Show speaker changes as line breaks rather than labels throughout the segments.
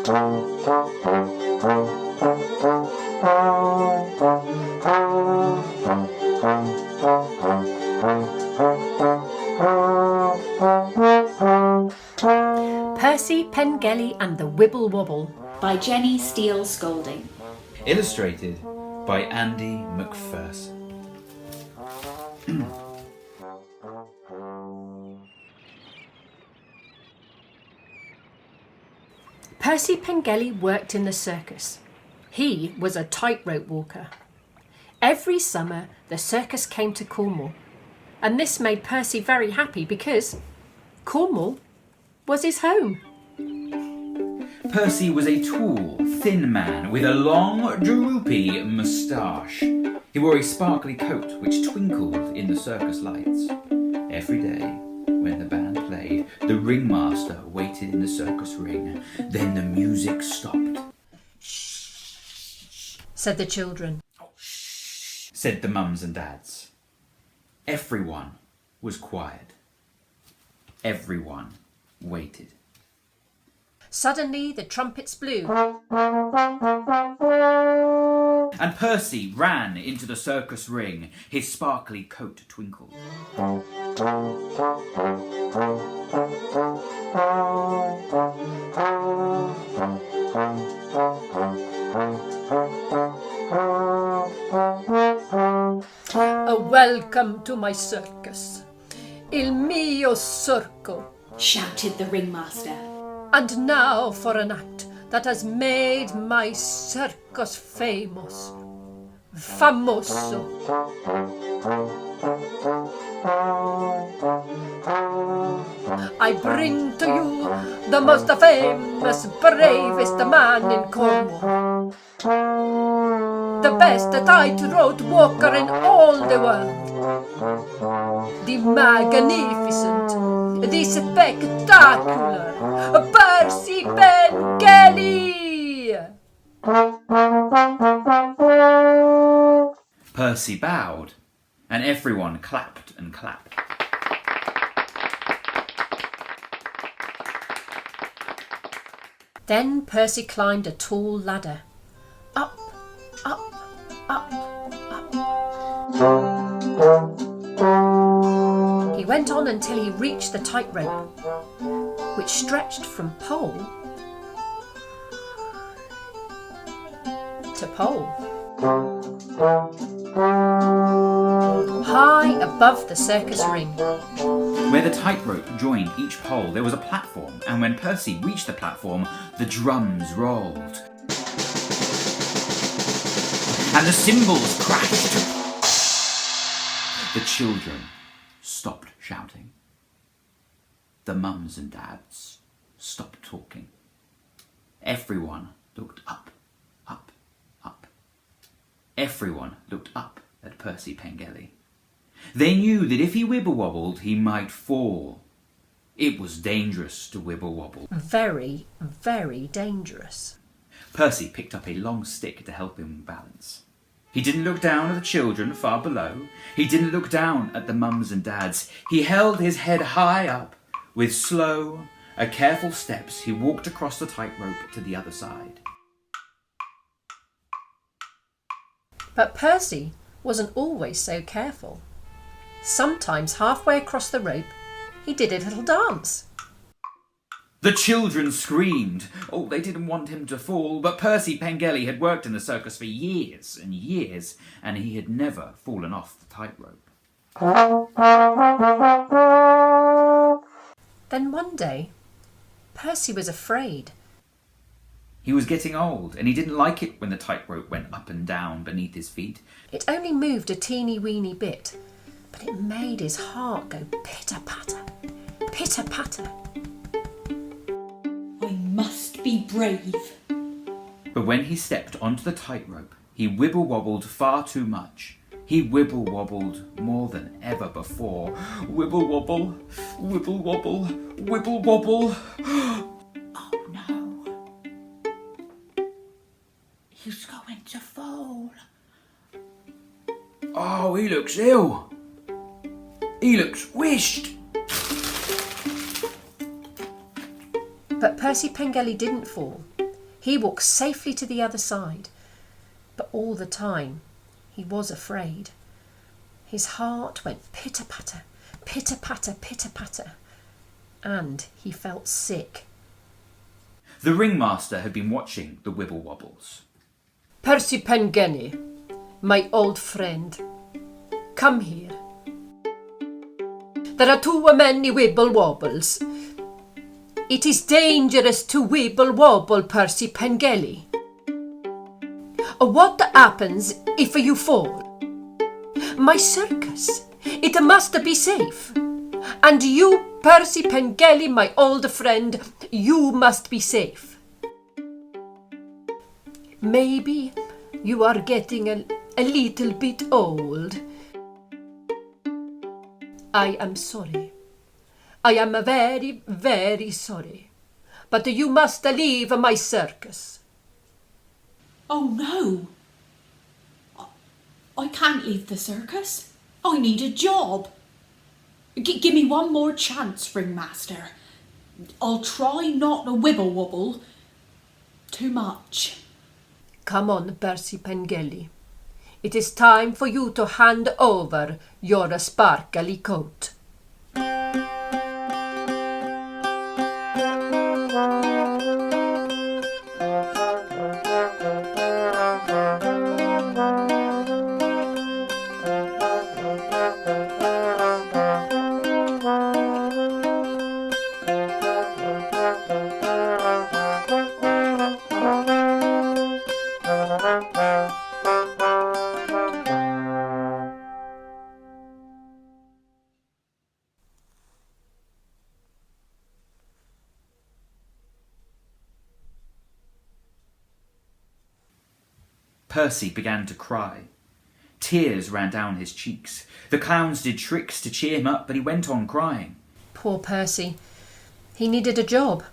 Percy Pengelly and the Wibble Wobble
by Steele Scolding.
Illustrated by Andy McPherson.
Percy Pengelly worked in the circus. He was a tightrope walker. Every summer the circus came to Cornwall, and this made Percy very happy because Cornwall was his home.
Percy was a tall, thin man with a long, droopy moustache. He wore a sparkly coat which twinkled in the circus lights. Every day, when the band played, the ringmaster waited in the circus ring. Then the music stopped.
"Shh," said the children.
"Shh," said the mums and dads. Everyone was quiet. Everyone waited.
Suddenly the trumpets blew.
And Percy ran into the circus ring. His sparkly coat twinkled.
Welcome to my circus. Il mio circo.
Shouted the ringmaster.
And now for an act that has made my circus famous. Famoso. I bring to you the most famous, bravest man in Cornwall. The best tightrope walker in all the world. The magnificent, the spectacular Percy Pengelly!
Percy bowed, and everyone clapped and clapped.
Then Percy climbed a tall ladder. Up, up, up, up. He went on until he reached the tightrope, which stretched from pole to pole. High above the circus ring.
Where the tightrope joined each pole, there was a platform, and when Percy reached the platform, the drums rolled. And the cymbals crashed. The children stopped shouting. The mums and dads stopped talking. Everyone looked up, up, up. Everyone looked up at Percy Pengelly. They knew that if he wibble wobbled, he might fall. It was dangerous to wibble wobble.
Very, very dangerous.
Percy picked up a long stick to help him balance. He didn't look down at the children far below. He didn't look down at the mums and dads. He held his head high up. With slow, careful steps, he walked across the tightrope to the other side.
But Percy wasn't always so careful. Sometimes halfway across the rope, he did a little dance.
The children screamed. Oh, they didn't want him to fall, but Percy Pengelly had worked in the circus for years and years, and he had never fallen off the tightrope.
Then one day, Percy was afraid.
He was getting old, and he didn't like it when the tightrope went up and down beneath his feet.
It only moved a teeny-weeny bit, but it made his heart go pitter-patter, pitter-patter.
I must be brave.
But when he stepped onto the tightrope, he wibble-wobbled far too much. He wibble-wobbled more than ever before. Wibble-wobble, wibble-wobble, wibble-wobble.
Oh no. He's going to fall.
Oh, he looks ill. He looks wished.
But Percy Pengelly didn't fall. He walked safely to the other side, but all the time he was afraid. His heart went pitter-patter, pitter-patter, pitter-patter, and he felt sick.
The ringmaster had been watching the Wibble Wobbles.
Percy Pengelly, my old friend, come here. There are too many Wibble Wobbles. It is dangerous to Wibble Wobble, Percy Pengelly. What happens if you fall? My circus, it must be safe. And you, Percy Pengelly, my old friend, you must be safe. Maybe you are getting a little bit old. I am sorry. I am very, very sorry. But you must leave my circus.
Oh no! I can't leave the circus. I need a job. Give me one more chance, ringmaster. I'll try not to wibble wobble too much.
Come on, Percy Pengelly. It is time for you to hand over your sparkly coat.
Percy began to cry. Tears ran down his cheeks. The clowns did tricks to cheer him up, but he went on crying.
Poor Percy. He needed a job.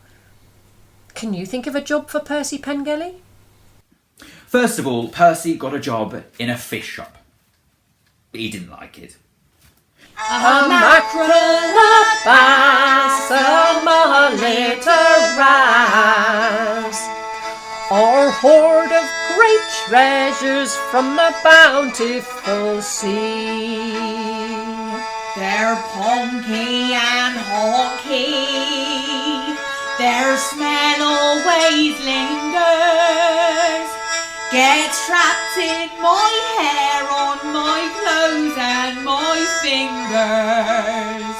Can you think of a job for Percy Pengelly?
First of all, Percy got a job in a fish shop. He didn't like it.
A mackerel, a bass, a mullet, a wrasse, our hoard of great treasures from the bountiful sea.
They're punky and honky, their smell always lingers, gets trapped in my hair, on my clothes and my fingers.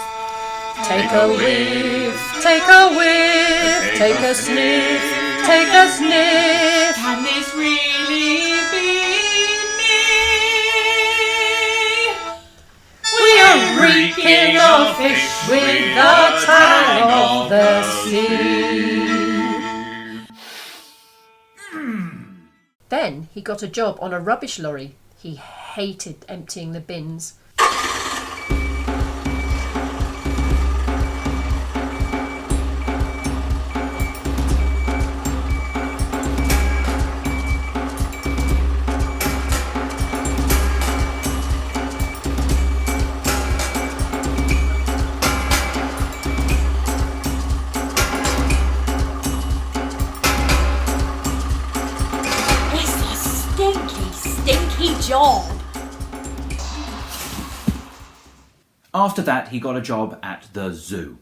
Take a whiff, take a whiff, take a sniff, take a sniff.
Can this really be me?
We are reeking of fish with the tang of the sea. Then he got a job on a rubbish lorry. He hated emptying the bins.
Stinky job.
After that, he got a job at the zoo.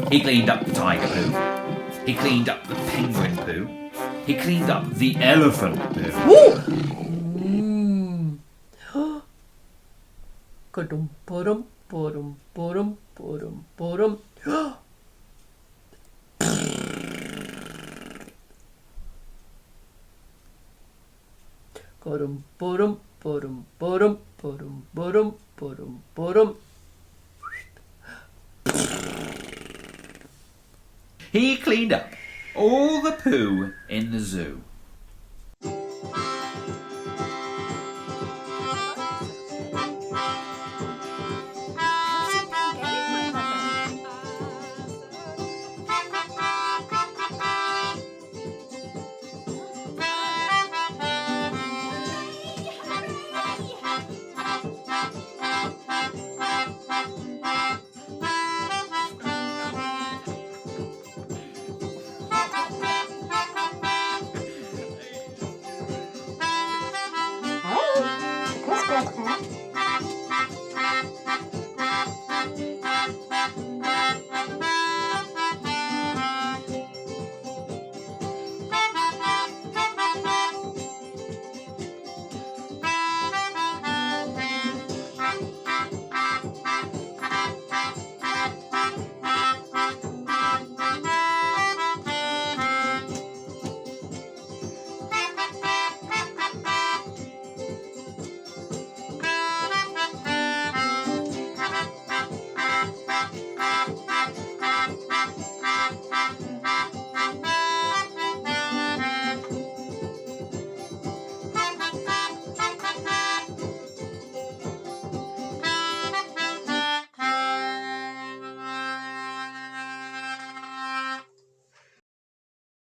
He cleaned up the tiger poo. He cleaned up the penguin poo. He cleaned up the elephant poo.
Kadum podum podum podum podum podum. Podum podum podum podum podum podum podum podum.
He cleaned up all the poo in the zoo.